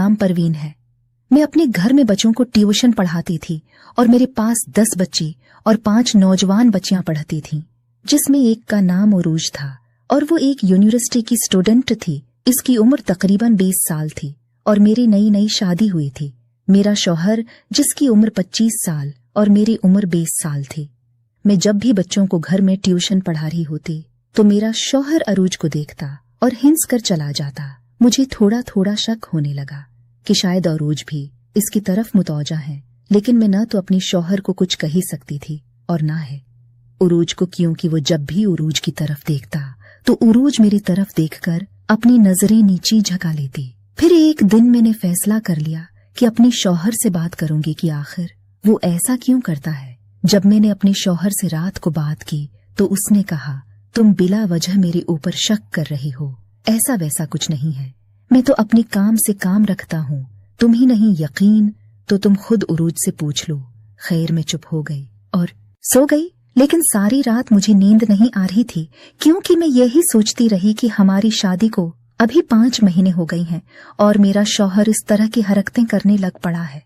नाम परवीन है। मैं अपने घर में बच्चों को ट्यूशन पढ़ाती थी और मेरे पास 10 बच्चे और 5 नौजवान बच्चियां पढ़ती थीं, जिसमें एक का नाम उरूज था और वो एक यूनिवर्सिटी की स्टूडेंट थी। इसकी उम्र तकरीबन 20 साल थी और मेरी नई नई शादी हुई थी। मेरा शौहर, जिसकी उम्र 25 साल और मेरी उम्र 20 साल थी। मैं जब भी बच्चों को घर में ट्यूशन पढ़ा रही होती तो मेरा शौहर अरूज को देखता और हिंस कर चला जाता। मुझे थोड़ा थोड़ा शक होने लगा कि शायद अरूज भी इसकी तरफ मुतवज्जा है, लेकिन मैं न तो अपनी शौहर को कुछ कही सकती थी और ना है उरूज को, क्योंकि वो जब भी उरूज की तरफ देखता तो उरूज मेरी तरफ देखकर अपनी नजरें नीचे झका लेती। फिर एक दिन मैंने फैसला कर लिया कि अपने शौहर से बात करूंगी कि आखिर वो ऐसा क्यों करता है। जब मैंने अपने शौहर से रात को बात की तो उसने कहा, तुम बिला वजह मेरे ऊपर शक कर रही हो, ऐसा वैसा कुछ नहीं है। मैं तो अपने काम से काम रखता हूँ, तुम ही नहीं यकीन तो तुम खुद उरूज से पूछ लो। खैर, मैं चुप हो गई और सो गई। लेकिन सारी रात मुझे नींद नहीं आ रही थी, क्योंकि मैं यही सोचती रही कि हमारी शादी को अभी 5 महीने हो गई हैं और मेरा शौहर इस तरह की हरकतें करने लग पड़ा है।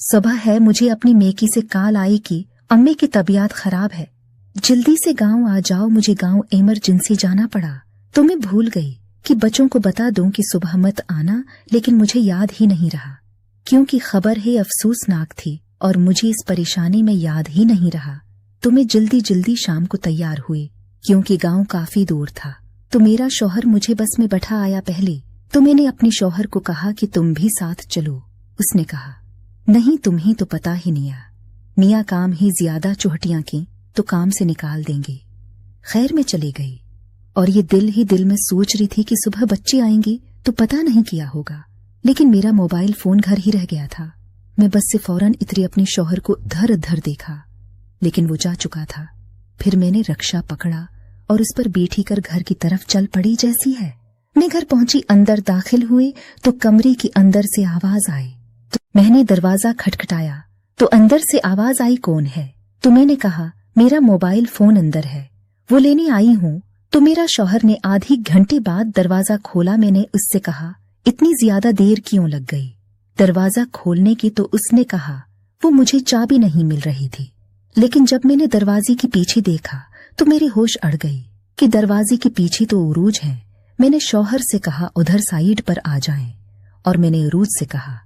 सुबह है, मुझे अपनी मेकी से कॉल आई कि अम्मी की तबीयत खराब है, जल्दी से गांव आ जाओ। मुझे गांव इमरजेंसी जाना पड़ा तो मैं भूल गई कि बच्चों को बता दूं कि सुबह मत आना, लेकिन मुझे याद ही नहीं रहा, क्योंकि खबर ही अफसोसनाक थी और मुझे इस परेशानी में याद ही नहीं रहा। तो मैं जल्दी जल्दी शाम को तैयार हुई, क्योंकि गांव काफी दूर था। तो मेरा शौहर मुझे बस में बैठा आया पहले, तो मैंने अपने शौहर को कहा कि तुम भी साथ चलो। उसने कहा, नहीं, तुम ही तो पता ही नहीं आ, मियाँ काम ही ज्यादा चुहटियां की तो काम से निकाल देंगे। खैर, मैं चली गई और ये दिल ही दिल में सोच रही थी कि सुबह बच्चे आएंगे तो पता नहीं क्या होगा। लेकिन मेरा मोबाइल फोन घर ही रह गया था। मैं बस से फौरन इतरी अपने शौहर को धर धर देखा, लेकिन वो जा चुका था। फिर मैंने रक्षा पकड़ा और उस पर बैठी कर घर की तरफ चल पड़ी जैसी है। मैं घर पहुंची, अंदर दाखिल हुए तो कमरे के अंदर से आवाज आई। तो मैंने दरवाजा खटखटाया तो अंदर से आवाज आई, कौन है? तो मैंने कहा, मेरा मोबाइल फोन अंदर है, वो लेने आई हूँ। तो मेरा शौहर ने आधी घंटे बाद दरवाजा खोला। मैंने उससे कहा, इतनी ज्यादा देर क्यों लग गई दरवाजा खोलने की? तो उसने कहा, वो मुझे चाबी नहीं मिल रही थी। लेकिन जब मैंने दरवाजे के पीछे देखा तो मेरी होश अड़ गई कि दरवाजे के पीछे तो उरूज है। मैंने शौहर से कहा, उधर साइड पर आ जाएं, और मैंने उरूज से कहा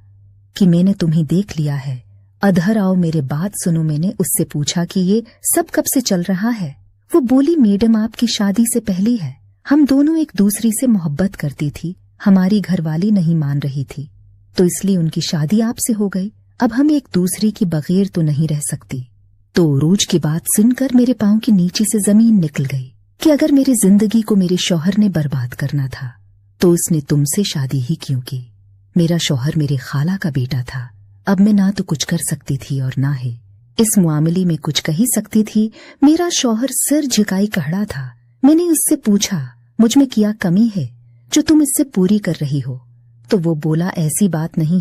कि मैंने तुम्हें देख लिया है, अधर आओ, मेरे बात सुनो। मैंने उससे पूछा कि ये सब कब से चल रहा है? वो बोली, मैडम आपकी शादी से पहले है, हम दोनों एक दूसरी से मोहब्बत करती थी, हमारी घरवाली नहीं मान रही थी तो इसलिए उनकी शादी आपसे हो गई। अब हम एक दूसरे के बगैर तो नहीं रह सकती। तो उरूज की बात सुनकर मेरे पांव के नीचे से जमीन निकल गई कि अगर मेरी जिंदगी को मेरे शौहर ने बर्बाद करना था तो उसने तुमसे शादी ही क्यों की? मेरा शौहर मेरे खाला का बेटा था। अब मैं ना तो कुछ कर सकती थी और ना ही इस मामले में कुछ कही सकती थी। मेरा शौहर सिर झुकाई खड़ा था। मैंने उससे पूछा, मुझ में क्या कमी है जो तुम इससे पूरी कर रही हो? तो वो बोला, ऐसी बात नहीं है,